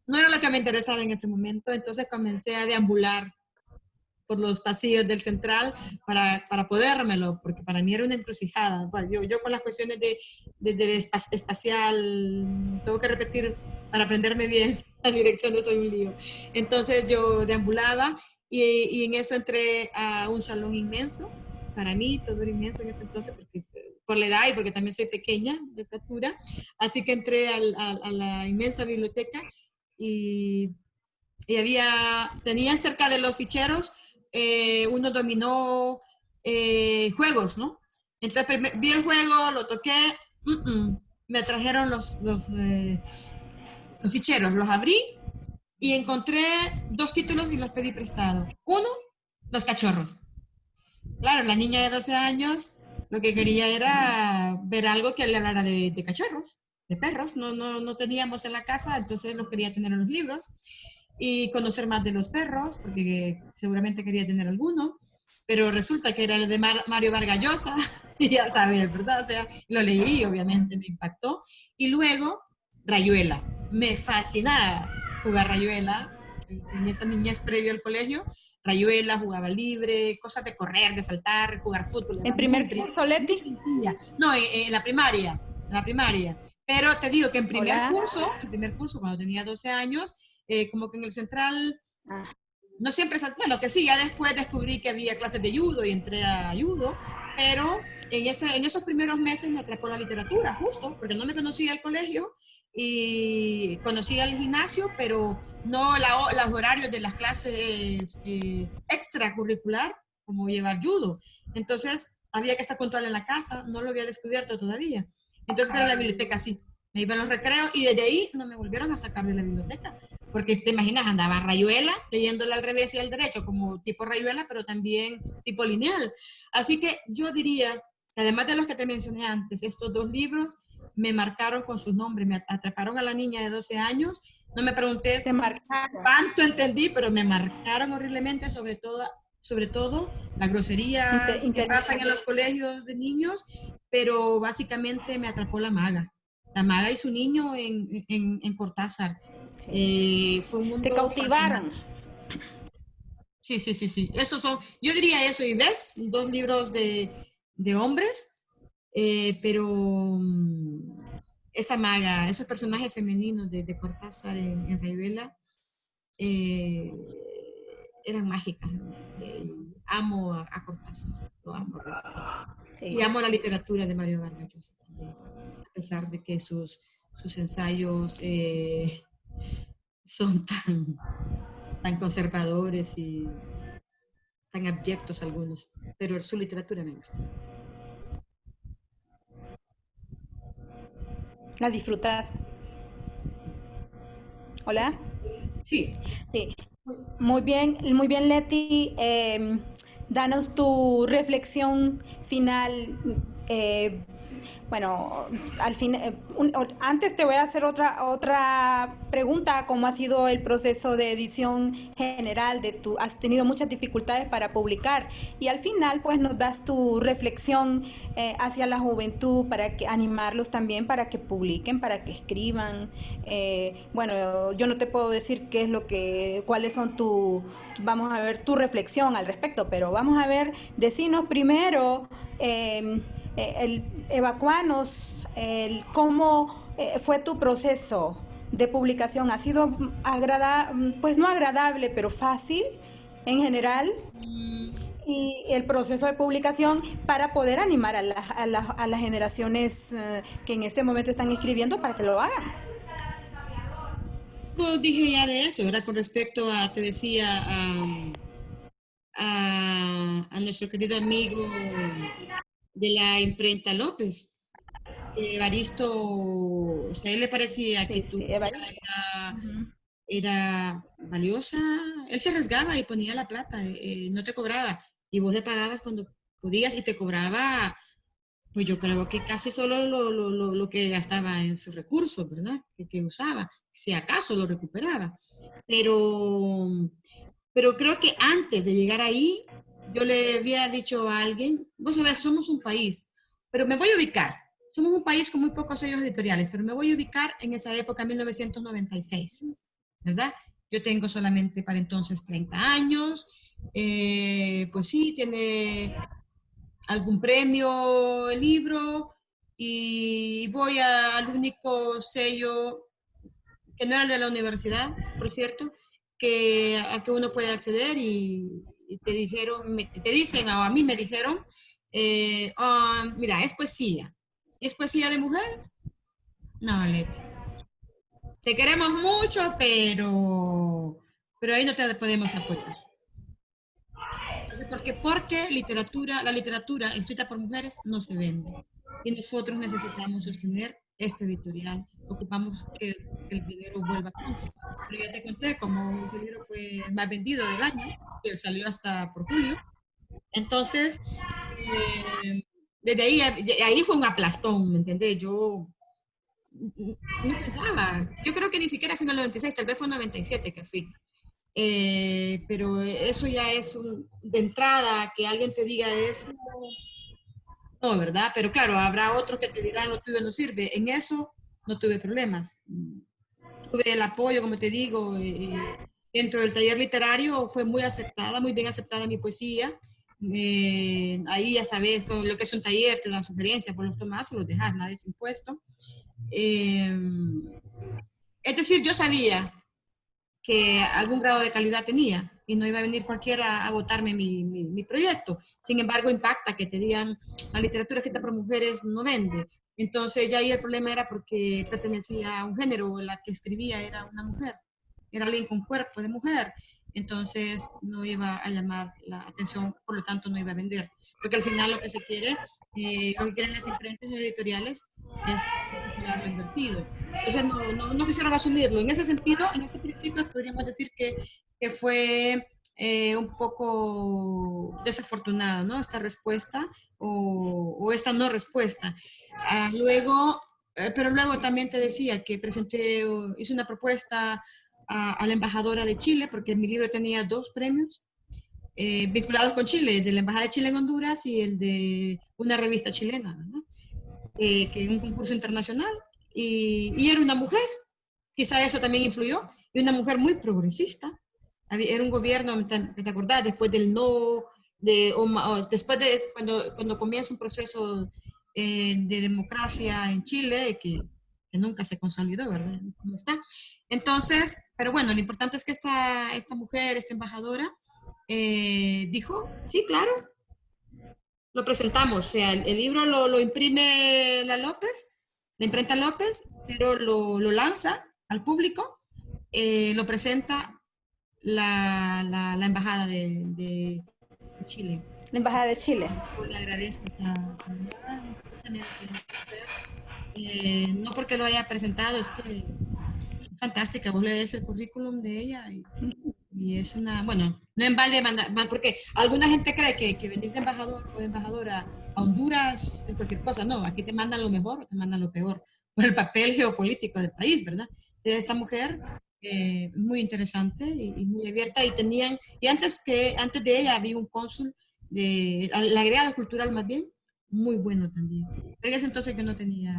no era lo que me interesaba en ese momento. Entonces comencé a deambular por los pasillos del Central para podérmelo, porque para mí era una encrucijada. Bueno, yo con las cuestiones de espacial, tengo que repetir para aprenderme bien la dirección de Soy un lío. Entonces yo deambulaba y en eso entré a un salón inmenso. Para mí todo era inmenso en ese entonces, porque, por la edad y porque también soy pequeña de estatura. Así que entré a la inmensa biblioteca y, tenían cerca de los ficheros uno dominó juegos, ¿no? Entonces vi el juego, lo toqué, me trajeron los ficheros, los abrí y encontré 2 títulos y los pedí prestado. Uno, Los Cachorros. Claro, la niña de 12 años lo que quería era ver algo que le hablara de cachorros, de perros. No teníamos en la casa, entonces los quería tener en los libros y conocer más de los perros, porque seguramente quería tener alguno, pero resulta que era el de Mario Vargas Llosa, y ya sabes, ¿verdad? O sea, lo leí, obviamente me impactó. Y luego, Rayuela. Me fascinaba jugar Rayuela en esa niñez previo al colegio. Rayuela, jugaba libre, cosas de correr, de saltar, jugar fútbol. ¿En primer curso, Leti? No, en la primaria, en la primaria. Pero te digo que Hola. en primer curso, cuando tenía 12 años, como que en el Central, Ah. no siempre, bueno, que sí, ya después descubrí que había clases de judo y entré a judo, pero en esos primeros meses me atrapó la literatura, justo, porque no me conocía el colegio y conocía el gimnasio, pero no los horarios de las clases extracurricular, como llevar judo. Entonces, había que estar puntual en la casa, no lo había descubierto todavía. Entonces, pero la biblioteca sí. Me iba a los recreos y desde ahí no me volvieron a sacar de la biblioteca. Porque te imaginas, andaba Rayuela leyéndola al revés y al derecho, como tipo Rayuela, pero también tipo lineal. Así que yo diría, que además de los que te mencioné antes, estos 2 libros me marcaron con sus nombres, me atraparon a la niña de 12 años. No me pregunté cuánto entendí, pero me marcaron horriblemente, sobre todo las groserías que pasan en los colegios de niños, pero básicamente me atrapó la maga y su niño en Cortázar. Sí. Fue un mundo Te cautivaron. Sí. Esos son, yo diría eso, y ves, 2 libros de hombres, pero esa maga, esos personajes femeninos de Cortázar en Rayuela eran mágicas. Amo a Cortázar, lo amo. Sí. Y amo la literatura de Mario Vargas Llosa también, a pesar de que sus ensayos son tan conservadores y tan abyectos algunos, pero su literatura me gusta. ¿La disfrutas? ¿Hola? Sí. Sí. Muy bien, Leti. Danos tu reflexión final. bueno, al fin, antes te voy a hacer otra pregunta, ¿cómo ha sido el proceso de edición general de tu, has tenido muchas dificultades para publicar y al final pues nos das tu reflexión hacia la juventud para que animarlos también para que publiquen, para que escriban. Bueno, yo no te puedo decir qué es lo que, cuáles son vamos a ver tu reflexión al respecto, pero vamos a ver, decinos primero, evacuanos, cómo fue tu proceso de publicación. ¿Ha sido pues no agradable, pero fácil en general? Y el proceso de publicación para poder animar a las generaciones que en este momento están escribiendo para que lo hagan. No dije ya de eso, ¿verdad? Con respecto a, te decía, a nuestro querido amigo de la imprenta López. Evaristo, o sea, a él le parecía que tu Sí, obra era valiosa. Él se arriesgaba y ponía la plata, no te cobraba. Y vos le pagabas cuando podías y te cobraba, pues yo creo que casi solo lo que gastaba en sus recursos, ¿verdad? Que usaba, si acaso lo recuperaba. Pero, pero creo que antes de llegar ahí, yo le había dicho a alguien, vos sabés, somos un país, pero me voy a ubicar. Somos un país con muy pocos sellos editoriales, pero me voy a ubicar en esa época, 1996, ¿verdad? Yo tengo solamente para entonces 30 años, pues sí, tiene algún premio el libro y voy al único sello que no era el de la universidad, por cierto, al que uno puede acceder y te dijeron, te dicen, o a mí me dijeron, mira, es poesía. ¿Es poesía de mujeres? No, Leti. Te queremos mucho, pero ahí no te podemos apoyar. Entonces, ¿por qué? Porque la literatura escrita por mujeres no se vende. Y nosotros necesitamos sostener este editorial. Ocupamos que el dinero vuelva pronto. Pero ya te conté cómo ese libro fue el más vendido del año, que salió hasta por julio. Entonces, desde ahí fue un aplastón, ¿me entendés? Yo no pensaba. Yo creo que ni siquiera fui en el 96, tal vez fue en el 97 que fui. Pero eso ya es de entrada, que alguien te diga eso, no, ¿verdad? Pero claro, habrá otros que te dirán lo tuyo no sirve. En eso no tuve problemas. Tuve el apoyo, como te digo, dentro del taller literario fue muy aceptada, muy bien aceptada mi poesía. Ahí ya sabes con lo que es un taller, te dan sugerencias, por los tomás o los dejas, nada es impuesto. Eh, es decir, yo sabía que algún grado de calidad tenía y no iba a venir cualquiera a votarme mi proyecto. Sin embargo, impacta que te digan la literatura escrita por mujeres no vende. Entonces ya ahí el problema era porque pertenecía a un género, la que escribía era una mujer, era alguien con cuerpo de mujer. Entonces no iba a llamar la atención, por lo tanto no iba a vender. Porque al final lo que se quiere, lo que quieren las imprentas editoriales es recuperar lo invertido. Entonces no quisieron asumirlo. En ese sentido, en ese principio podríamos decir que fue un poco desafortunado, ¿no? Esta respuesta o esta no respuesta. Pero luego también te decía que hice una propuesta a la embajadora de Chile, porque mi libro tenía 2 premios vinculados con Chile, el de la Embajada de Chile en Honduras y el de una revista chilena, ¿no? Que en un concurso internacional, y era una mujer, quizá eso también influyó, y una mujer muy progresista. Era un gobierno, ¿te acordás? Después del no, después de cuando comienza un proceso de democracia en Chile, que nunca se consolidó, ¿verdad? ¿Cómo está? Entonces, pero bueno, lo importante es que esta mujer, esta embajadora, dijo, sí, claro, lo presentamos. O sea, el libro lo imprime la López, la imprenta López, pero lo lanza al público, lo presenta la Embajada de Chile. La Embajada de Chile. Yo le agradezco esta no porque lo haya presentado, es que es fantástica. Vos lees el currículum de ella y es una, bueno, no en balde, porque alguna gente cree que venir de embajador o de embajadora a Honduras es cualquier cosa, no, aquí te mandan lo mejor o te mandan lo peor, por el papel geopolítico del país, ¿verdad? De esta mujer, muy interesante y muy abierta, y antes de ella había un cónsul, el agregado cultural más bien, muy bueno también. En ese entonces yo no tenía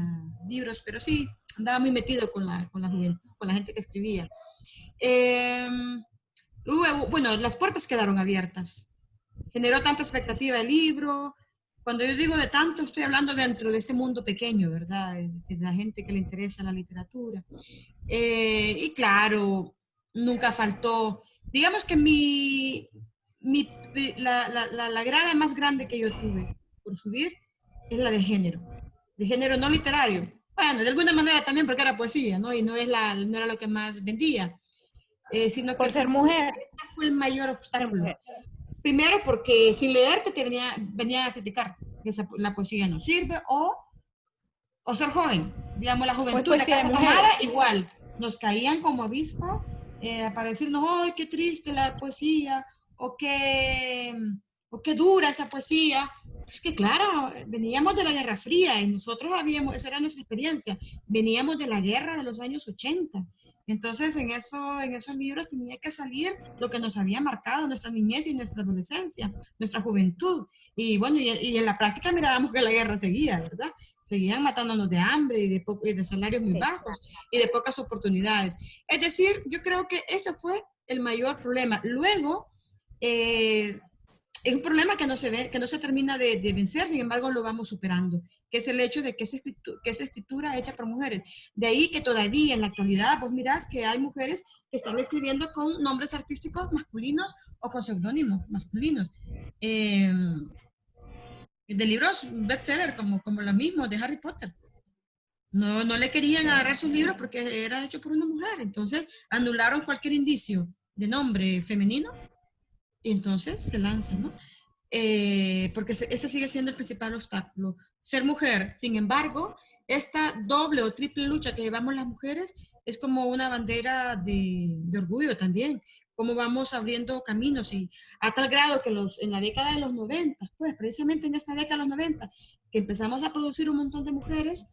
libros, pero sí, andaba muy metido con la juventud, con la gente que escribía. Eh, Luego, bueno, las puertas quedaron abiertas. Generó tanta expectativa el libro. Cuando yo digo de tanto, estoy hablando dentro de este mundo pequeño, ¿verdad? De la gente que le interesa la literatura. Y claro, nunca faltó. Digamos que mi, la grada más grande que yo tuve por subir es la de género no literario. Bueno, de alguna manera también porque era poesía, ¿no? Y no era lo que más vendía, sino que Por ser mujer. ese fue el mayor Ser obstáculo. mujer. Primero porque sin leerte venía a criticar que la poesía no sirve o ser joven. Digamos, la O es juventud, la poesía de casa tomada, mujeres. igual. Nos caían como avispas para decirnos, ¡ay, qué triste la poesía! O o qué dura esa poesía. Pues que claro, veníamos de la Guerra Fría y nosotros esa era nuestra experiencia, veníamos de la guerra de los años 80. Entonces, en esos libros tenía que salir lo que nos había marcado nuestra niñez y nuestra adolescencia, nuestra juventud. Y bueno, y en la práctica mirábamos que la guerra seguía, ¿verdad? Seguían matándonos de hambre y de salarios muy Sí. bajos y de pocas oportunidades. Es decir, yo creo que ese fue el mayor problema. Luego, eh, es un problema que no se ve, que no se termina de vencer, sin embargo lo vamos superando, que es el hecho de que esa escritura hecha por mujeres. De ahí que todavía en la actualidad vos mirás que hay mujeres que están escribiendo con nombres artísticos masculinos o con seudónimos masculinos. Eh, de libros bestseller, como los mismos de Harry Potter. No le querían agarrar sus libros porque era hecho por una mujer. Entonces anularon cualquier indicio de nombre femenino y entonces se lanza, ¿no? Porque ese sigue siendo el principal obstáculo. Ser mujer, sin embargo, esta doble o triple lucha que llevamos las mujeres es como una bandera de orgullo también, cómo vamos abriendo caminos y a tal grado que en la década de los 90, pues precisamente en esta década de los 90, que empezamos a producir un montón de mujeres,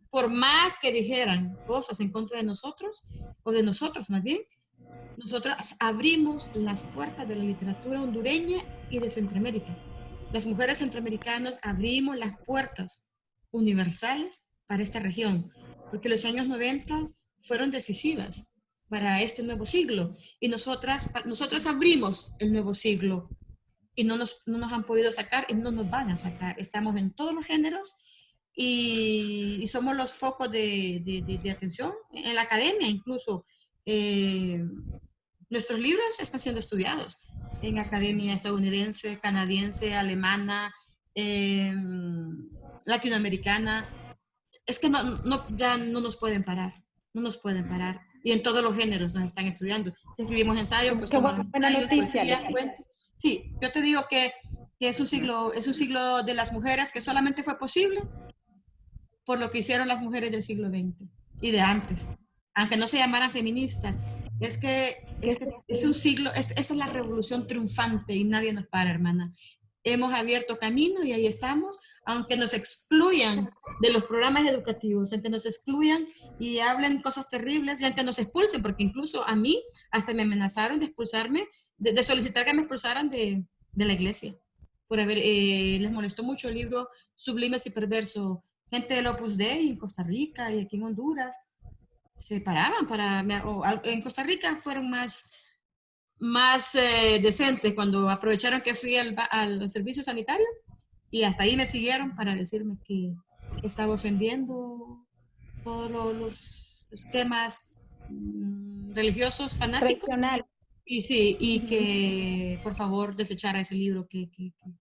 por más que dijeran cosas en contra de nosotros, o de nosotras más bien, nosotras abrimos las puertas de la literatura hondureña y de Centroamérica. Las mujeres centroamericanas abrimos las puertas universales para esta región, porque los años 90 fueron decisivas para este nuevo siglo y nosotras abrimos el nuevo siglo y no nos han podido sacar y no nos van a sacar. Estamos en todos los géneros y somos los focos de atención en la academia incluso. Eh, Nuestros libros están siendo estudiados en academia estadounidense, canadiense, alemana, eh, latinoamericana. Es que ya no nos pueden parar, no nos pueden parar. Y en todos los géneros nos están estudiando. Si escribimos ensayos, pues Qué tomamos buena ensayos, noticia, poesía, Leti. cuentos. Sí, yo te digo que es un siglo de las mujeres que solamente fue posible por lo que hicieron las mujeres del siglo XX y de antes, aunque no se llamaran feministas. Es que es un siglo, esta es la revolución triunfante y nadie nos para, hermana. Hemos abierto camino y ahí estamos, aunque nos excluyan de los programas educativos, aunque nos excluyan y hablen cosas terribles y aunque nos expulsen, porque incluso a mí hasta me amenazaron de expulsarme, de solicitar que me expulsaran de la iglesia, por haber, les molestó mucho el libro Sublimes y Perverso. Gente del Opus Dei en Costa Rica y aquí en Honduras se paraban en Costa Rica fueron más decentes cuando aprovecharon que fui al servicio sanitario y hasta ahí me siguieron para decirme que estaba ofendiendo todos los esquemas religiosos fanáticos Tradicional. y sí, y que por favor desechara ese libro, que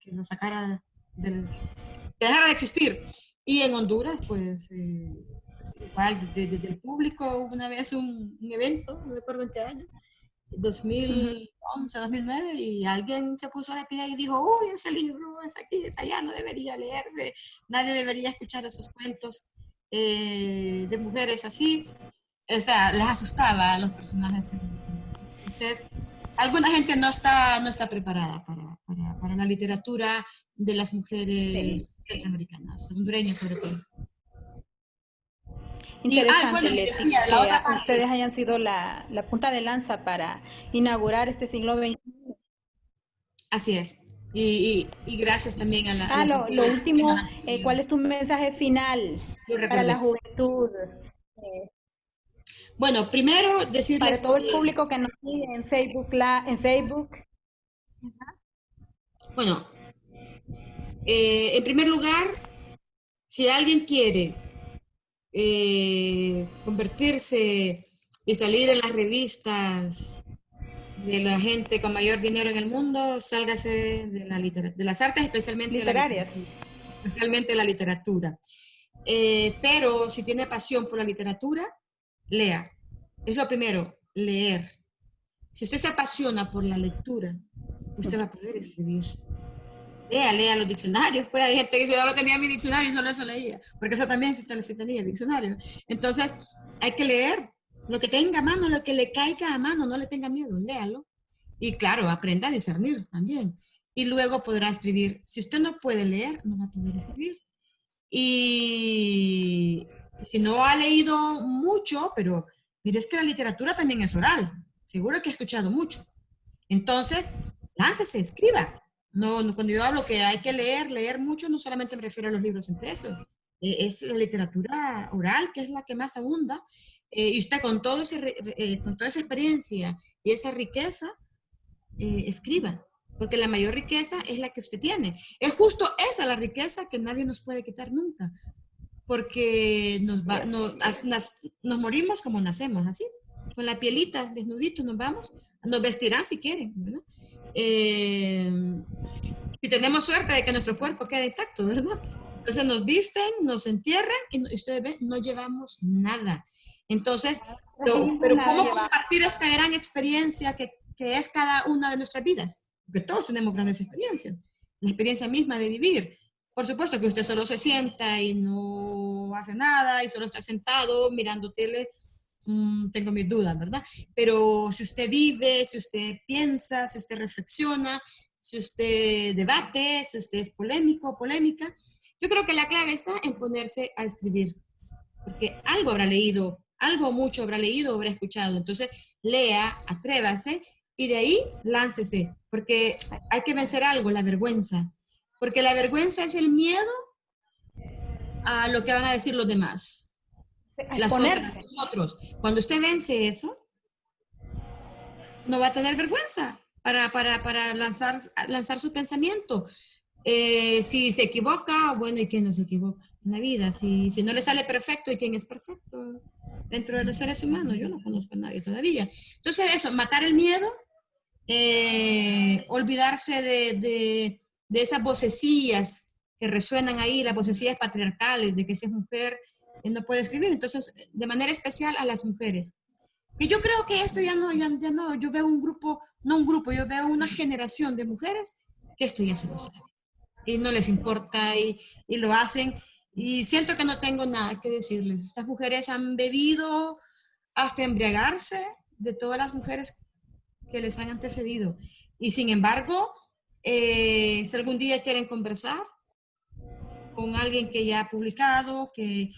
lo sacara que dejara de existir. Y en Honduras, pues, igual, desde el público, hubo una vez un evento, no recuerdo en qué año, 2011, 2009, y alguien se puso de pie y dijo, uy, ese libro es aquí, es allá, no debería leerse, nadie debería escuchar esos cuentos de mujeres así. O sea, les asustaba a los personajes. Entonces, alguna gente no está preparada para la literatura de las Sí. mujeres centroamericanas, hondureñas sobre todo. Interesante, Bueno, y Leti, decía, la que otra ustedes parte, hayan sido la punta de lanza para inaugurar este siglo XXI. así es. Y gracias también a las Lo mujeres que nos último, ¿cuál antecedieron. es tu mensaje final Lo para la recordé. juventud? eh, Bueno, primero para decirles todo el que, público que nos sigue en Facebook, en Facebook. bueno, en primer lugar, si alguien quiere convertirse y salir en las revistas de la gente con mayor dinero en el mundo, sálgase de de las artes, especialmente de la Literarias. literatura. Especialmente la literatura. Pero si tiene pasión por la literatura, lea. Es lo primero, leer. Si usted se apasiona por la lectura, usted va a poder escribir. Lea los diccionarios. Pues hay gente que dice, yo no tenía mi diccionario y solo eso leía, porque eso también sí tenía diccionario. Entonces, hay que leer lo que tenga a mano, lo que le caiga a mano, no le tenga miedo, léalo. Y claro, aprenda a discernir también. Y luego podrá escribir. Si usted no puede leer, no va a poder escribir. Y si no ha leído mucho, pero es que la literatura también es oral. Seguro que ha escuchado mucho. Entonces, láncese, escriba. Cuando yo hablo que hay que leer mucho, no solamente me refiero a los libros impresos. Es la literatura oral, que es la que más abunda. Y usted con toda esa experiencia y esa riqueza, escriba, porque la mayor riqueza es la que usted tiene. Es justo esa la riqueza que nadie nos puede quitar nunca, porque nos morimos como nacemos, así, con la pielita, desnuditos nos vamos, nos vestirán si quieren, ¿verdad? Eh, y tenemos suerte de que nuestro cuerpo quede intacto, ¿verdad? Entonces nos visten, nos entierran y ustedes ven, no llevamos nada. Entonces, pero Nada ¿cómo lleva. compartir esta gran experiencia que es cada una de nuestras vidas? Porque todos tenemos grandes experiencias. La experiencia misma de vivir. Por supuesto que usted solo se sienta y no hace nada y solo está sentado mirando tele. Tengo mis dudas, ¿verdad? Pero si usted vive, si usted piensa, si usted reflexiona, si usted debate, si usted es polémico o polémica, yo creo que la clave está en ponerse a escribir, porque algo habrá leído, algo mucho habrá leído, habrá escuchado. Entonces, lea, atrévase y de ahí láncese, porque hay que vencer algo, la vergüenza, porque la vergüenza es el miedo a lo que van a decir los demás, A las otras, exponerse. los otros. Cuando usted vence eso, no va a tener vergüenza para lanzar su pensamiento. Si se equivoca, bueno, ¿y quién no se equivoca en la vida? Si no le sale perfecto, ¿y quién es perfecto? Dentro de los seres humanos, yo no conozco a nadie todavía. Entonces, eso, matar el miedo, olvidarse de esas vocecillas que resuenan ahí, las vocecillas patriarcales, de que si es mujer no puede escribir. Entonces, de manera especial a las mujeres. Y yo creo que esto ya no, yo veo un grupo, no un grupo, yo veo una generación de mujeres que esto ya se lo sabe y no les importa y lo hacen. Y siento que no tengo nada que decirles. Estas mujeres han bebido hasta embriagarse de todas las mujeres que les han antecedido. Y sin embargo, si algún día quieren conversar con alguien que ya ha publicado, que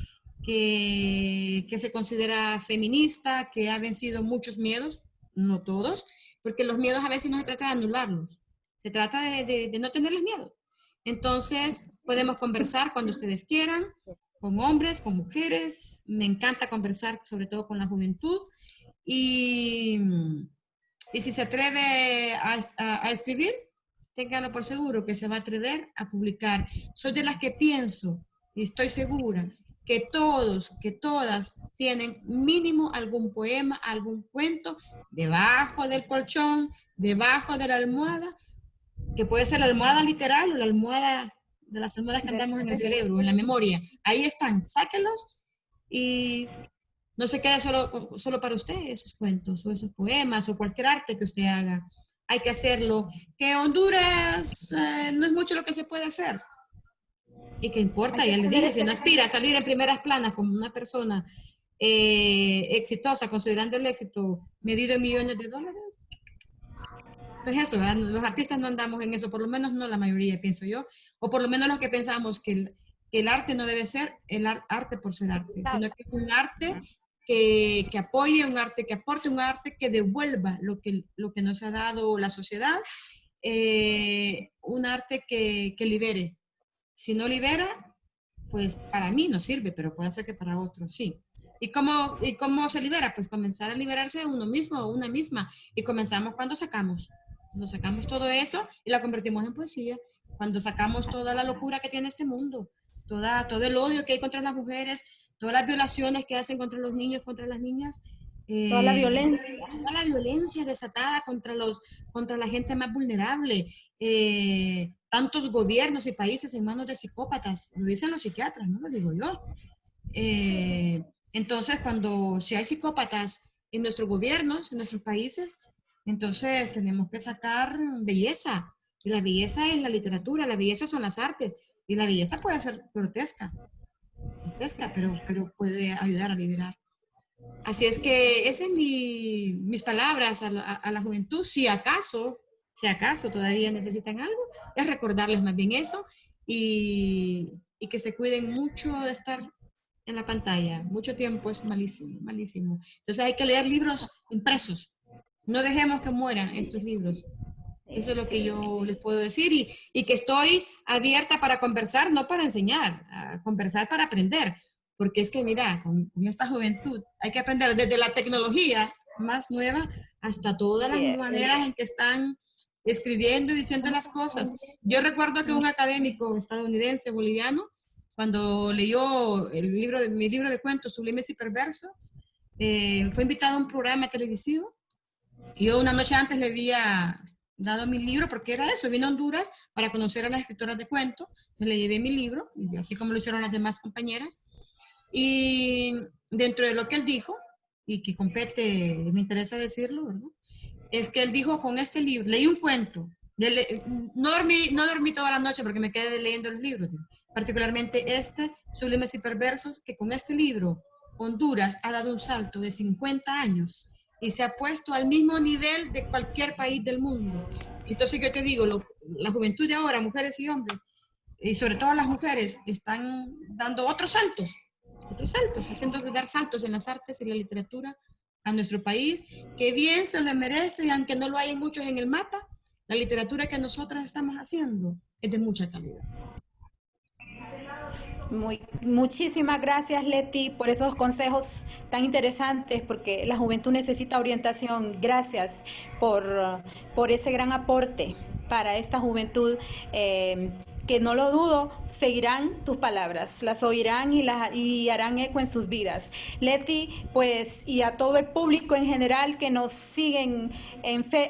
se considera feminista, que ha vencido muchos miedos, no todos, porque los miedos a veces no se trata de anularlos, se trata de no tenerles miedo. Entonces, podemos conversar cuando ustedes quieran, con hombres, con mujeres. Me encanta conversar, sobre todo con la juventud. Y, y si se atreve a escribir, téngalo por seguro que se va a atrever a publicar. Soy de las que pienso y estoy segura que todos, que todas tienen mínimo algún poema, algún cuento debajo del colchón, debajo de la almohada, que puede ser la almohada literal o la almohada de las almohadas que andamos en el cerebro, en la memoria. Ahí están, sáquenlos y no se quede solo para usted esos cuentos o esos poemas o cualquier arte que usted haga. Hay que hacerlo. Que Honduras no es mucho lo que se puede hacer. ¿Y qué Hay importa? que Ya les poner dije, si ese. no aspira a salir en primeras planas como una persona exitosa, considerando el éxito medido en millones de dólares, pues eso, ¿verdad? Los artistas no andamos en eso, por lo menos no la mayoría, pienso yo, o por lo menos los que pensamos que el arte no debe ser arte por ser arte, sino que es un arte que apoye, un arte que aporte, un arte que devuelva lo que nos ha dado la sociedad, un arte que libere. Si no libera, pues para mí no sirve, pero puede ser que para otros sí. Y cómo se libera? Pues comenzar a liberarse de uno mismo o una misma. Y comenzamos cuando sacamos todo eso y la convertimos en poesía, cuando sacamos toda la locura que tiene este mundo, todo el odio que hay contra las mujeres, todas las violaciones que hacen contra los niños, contra las niñas, Toda la eh, violencia. toda la violencia desatada contra la gente más vulnerable, tantos gobiernos y países en manos de psicópatas, lo dicen los psiquiatras, no lo digo yo. Eh, entonces, si hay psicópatas en nuestros gobiernos, en nuestros países, entonces tenemos que sacar belleza. Y la belleza es la literatura, la belleza son las artes, y la belleza puede ser grotesca, pero puede ayudar a liberar. Así es que esas son mis palabras a la juventud, si acaso todavía necesitan algo, es recordarles más bien eso y que se cuiden mucho de estar en la pantalla. Mucho tiempo es malísimo, malísimo. Entonces hay que leer libros impresos. No dejemos que mueran estos libros. Eso es lo que yo les puedo decir y que estoy abierta para conversar, no para enseñar, a conversar para aprender. Porque es que, mira, con esta juventud hay que aprender desde la tecnología más nueva hasta todas las Sí, maneras en que están escribiendo y diciendo las cosas. Yo recuerdo que un académico estadounidense, boliviano, cuando leyó mi libro de cuentos, Sublimes y Perversos, fue invitado a un programa televisivo. Yo una noche antes le había dado mi libro, porque era eso, vine a Honduras para conocer a las escritoras de cuentos, le llevé mi libro, y así como lo hicieron las demás compañeras, y dentro de lo que él dijo, y que compete, me interesa decirlo, ¿verdad? Es que él dijo con este libro, leí un cuento, no dormí toda la noche porque me quedé leyendo los libros, particularmente este, Sublimes y Perversos, que con este libro Honduras ha dado un salto de 50 años y se ha puesto al mismo nivel de cualquier país del mundo. Entonces yo te digo, la juventud de ahora, mujeres y hombres, y sobre todo las mujeres, están dando otros saltos, haciendo dar saltos en las artes y la literatura a nuestro país, que bien se lo merece, y aunque no lo hay muchos en el mapa, la literatura que nosotros estamos haciendo es de mucha calidad. Muchísimas gracias, Leti, por esos consejos tan interesantes, porque la juventud necesita orientación. Gracias por ese gran aporte para esta juventud. Que no lo dudo, seguirán tus palabras, las oirán y harán eco en sus vidas. Leti, pues, y a todo el público en general que nos siguen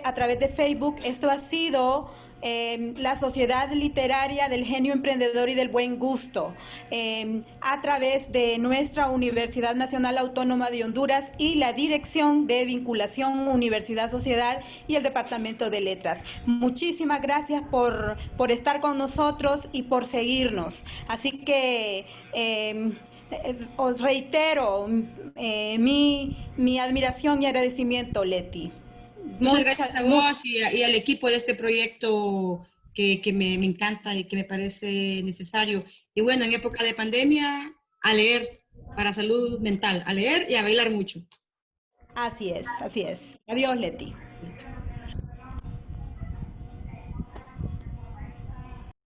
a través de Facebook, esto ha sido la Sociedad Literaria del Genio Emprendedor y del Buen Gusto, a través de nuestra Universidad Nacional Autónoma de Honduras y la Dirección de Vinculación Universidad-Sociedad y el Departamento de Letras. Muchísimas gracias por estar con nosotros y por seguirnos. Así que os reitero mi admiración y agradecimiento, Leti. Muchas gracias a vos y al equipo de este proyecto que me encanta y que me parece necesario. Y bueno, en época de pandemia, a leer para salud mental, a leer y a bailar mucho. Así es, así es. Adiós, Leti.